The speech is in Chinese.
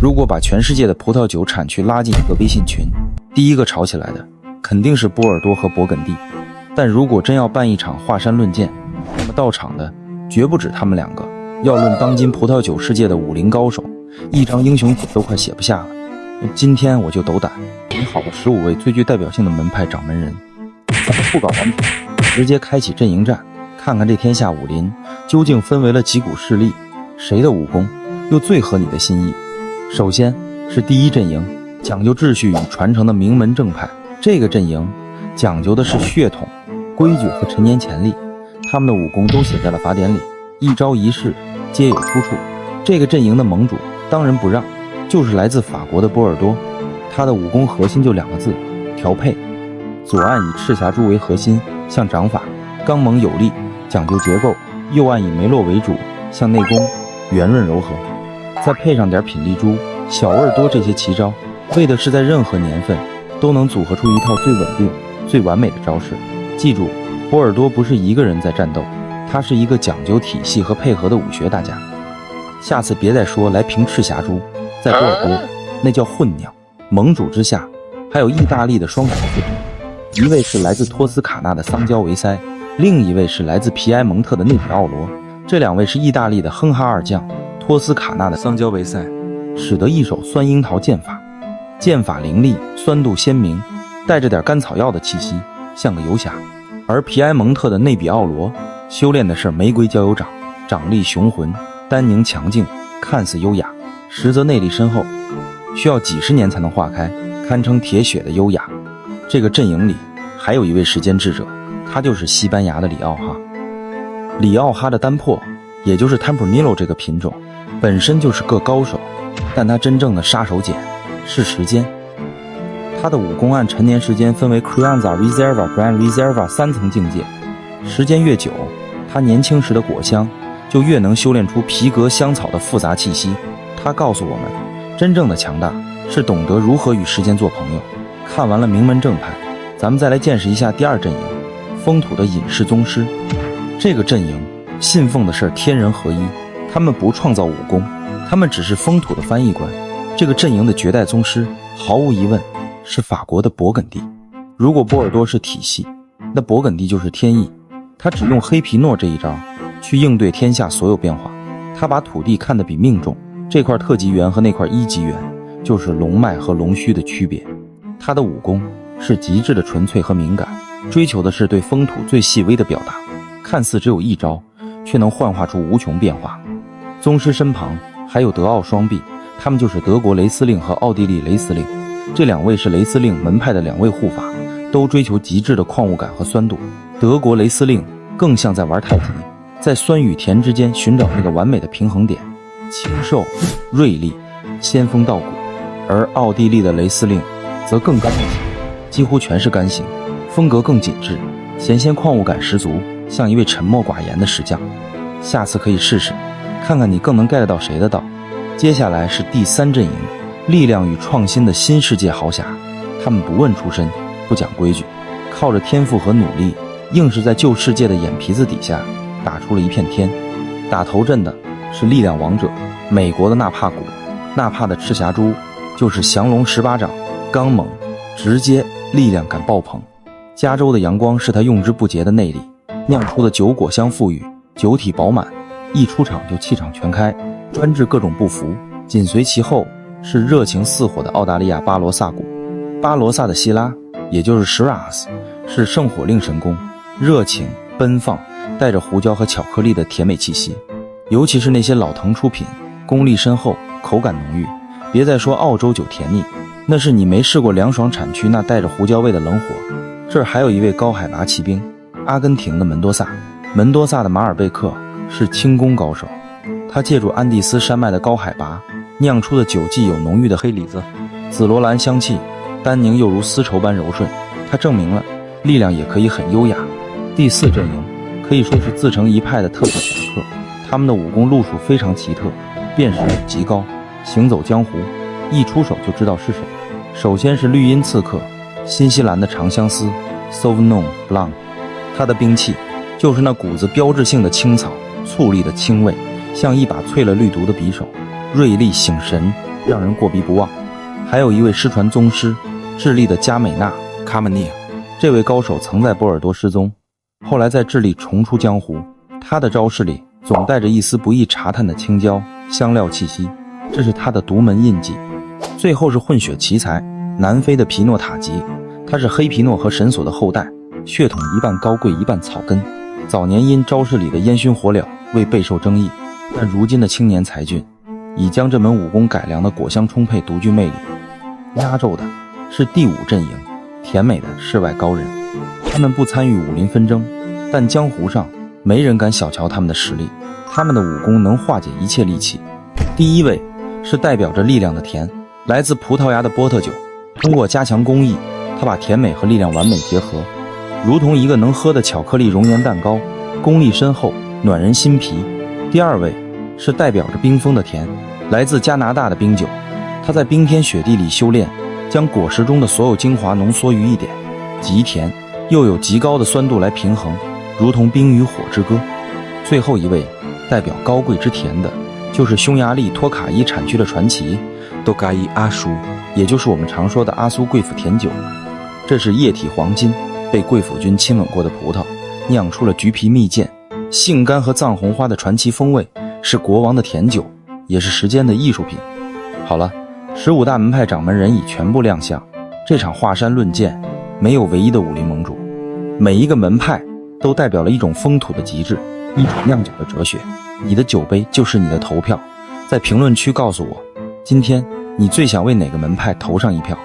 如果把全世界的葡萄酒产区拉进一个微信群，第一个吵起来的肯定是波尔多和勃艮第。但如果真要办一场华山论剑，那么到场的绝不止他们两个。要论当今葡萄酒世界的武林高手，一张英雄帖都快写不下了。今天我就斗胆选好了15位最具代表性的门派掌门人，咱们不搞完整，直接开启阵营战，看看这天下武林究竟分为了几股势力，谁的武功又最合你的心意。首先是第一阵营，讲究秩序与传承的名门正派。这个阵营讲究的是血统、规矩和陈年潜力，他们的武功都写在了法典里，一招一式皆有出处。这个阵营的盟主当仁不让，就是来自法国的波尔多，他的武功核心就2个字：调配。左岸以赤霞珠为核心，像掌法，刚猛有力，讲究结构；右岸以梅洛为主，像内功，圆润柔和。再配上点品丽珠、小味多这些奇招，为的是在任何年份都能组合出一套最稳定、最完美的招式。记住，波尔多不是一个人在战斗，他是一个讲究体系和配合的武学大家。下次别再说来瓶赤霞珠，在波尔多那叫混酿。盟主之下还有意大利的双角四主，一位是来自托斯卡纳的桑娇维塞，另一位是来自皮埃蒙特的内比奥罗。这2位是意大利的哼哈二将，托斯卡纳的桑娇维塞使得一手酸樱桃剑法，剑法凌厉，酸度鲜明，带着点甘草药的气息，像个游侠。而皮埃蒙特的内比奥罗修炼的是玫瑰交友掌，掌力雄浑，丹宁强劲，看似优雅，实则内力深厚，需要几十年才能化开，堪称铁血的优雅。这个阵营里还有一位时间智者，他就是西班牙的里奥哈。里奥哈的丹珀，也就是 Tempranillo 这个品种，本身就是个高手，但他真正的杀手锏是时间。他的武功按陈年时间分为 Crianza Reserva、Gran Reserva 3层境界，时间越久，他年轻时的果香就越能修炼出皮革香草的复杂气息。他告诉我们，真正的强大是懂得如何与时间做朋友。看完了名门正派，咱们再来见识一下第2阵营，风土的隐士宗师。这个阵营信奉的是天人合一，他们不创造武功，他们只是风土的翻译官。这个阵营的绝代宗师毫无疑问是法国的勃艮第。如果波尔多是体系，那勃艮第就是天意。他只用黑皮诺这一招去应对天下所有变化，他把土地看得比命重，这块特级园和那块一级园就是龙脉和龙须的区别。他的武功是极致的纯粹和敏感，追求的是对风土最细微的表达，看似只有一招，却能幻化出无穷变化。宗师身旁还有德奥双璧，他们就是德国雷司令和奥地利雷司令。这2位是雷司令门派的2位护法，都追求极致的矿物感和酸度。德国雷司令更像在玩太极，在酸与甜之间寻找那个完美的平衡点，清瘦、锐利、仙风道骨。而奥地利的雷司令则更干型，几乎全是干型，风格更紧致，咸鲜矿物感十足，像一位沉默寡言的石匠。下次可以试试，看看你更能 get 到谁的道。接下来是第3阵营，力量与创新的新世界豪侠。他们不问出身，不讲规矩，靠着天赋和努力，硬是在旧世界的眼皮子底下打出了一片天。打头阵的是力量王者，美国的纳帕谷。纳帕的赤霞珠就是降龙18掌，刚猛直接，力量感爆棚。加州的阳光是他用之不竭的内力，酿出的酒果香馥郁，酒体饱满，一出场就气场全开，专治各种不服。紧随其后是热情似火的澳大利亚巴罗萨谷。巴罗萨的希拉，也就是 Shiraz， 是圣火令神功，热情奔放，带着胡椒和巧克力的甜美气息。尤其是那些老藤出品，功力深厚，口感浓郁。别再说澳洲酒甜腻，那是你没试过凉爽产区那带着胡椒味的冷火。这儿还有一位高海拔骑兵，阿根廷的门多萨。门多萨的马尔贝克是轻功高手，他借助安第斯山脉的高海拔酿出的酒既有浓郁的黑李子、紫罗兰香气，丹宁又如丝绸般柔顺。他证明了力量也可以很优雅。第4阵营可以说是自成一派的特色侠客，他们的武功路数非常奇特，辨识度极高，行走江湖一出手就知道是谁。首先是绿茵刺客，新西兰的长相思 Sauvignon Blanc， 他的兵器就是那股子标志性的青草，醋栗的清味，像一把淬了绿毒的匕首，锐利醒神，让人过鼻不忘。还有一位失传宗师，智利的加美纳卡门涅，这位高手曾在波尔多失踪，后来在智利重出江湖。他的招式里总带着一丝不易查探的青椒香料气息，这是他的独门印记。最后是混血奇才，南非的皮诺塔吉，他是黑皮诺和神索的后代，血统一半高贵一半草根。早年因招式里的烟熏火燎未备受争议，但如今的青年才俊已将这门武功改良的果香充沛，独具魅力。压轴的是第5阵营，甜美的世外高人，他们不参与武林纷争，但江湖上没人敢小瞧他们的实力，他们的武功能化解一切戾气。第1位是代表着力量的甜，来自葡萄牙的波特酒，通过加强工艺，他把甜美和力量完美结合，如同一个能喝的巧克力熔岩蛋糕，功力深厚，暖人心脾。第2位是代表着冰封的甜，来自加拿大的冰酒，他在冰天雪地里修炼，将果实中的所有精华浓缩于一点，极甜又有极高的酸度来平衡，如同冰与火之歌。最后一位代表高贵之甜的，就是匈牙利托卡伊产区的传奇多嘎伊阿苏，也就是我们常说的阿苏贵腐甜酒。这是液体黄金，被贵腐菌亲吻过的葡萄，酿出了橘皮蜜饯、杏干和藏红花的传奇风味，是国王的甜酒，也是时间的艺术品。好了，15大门派掌门人已全部亮相，这场华山论剑没有唯一的武林盟主，每一个门派都代表了一种风土的极致，一种酿酒的哲学。你的酒杯就是你的投票，在评论区告诉我，今天你最想为哪个门派投上一票？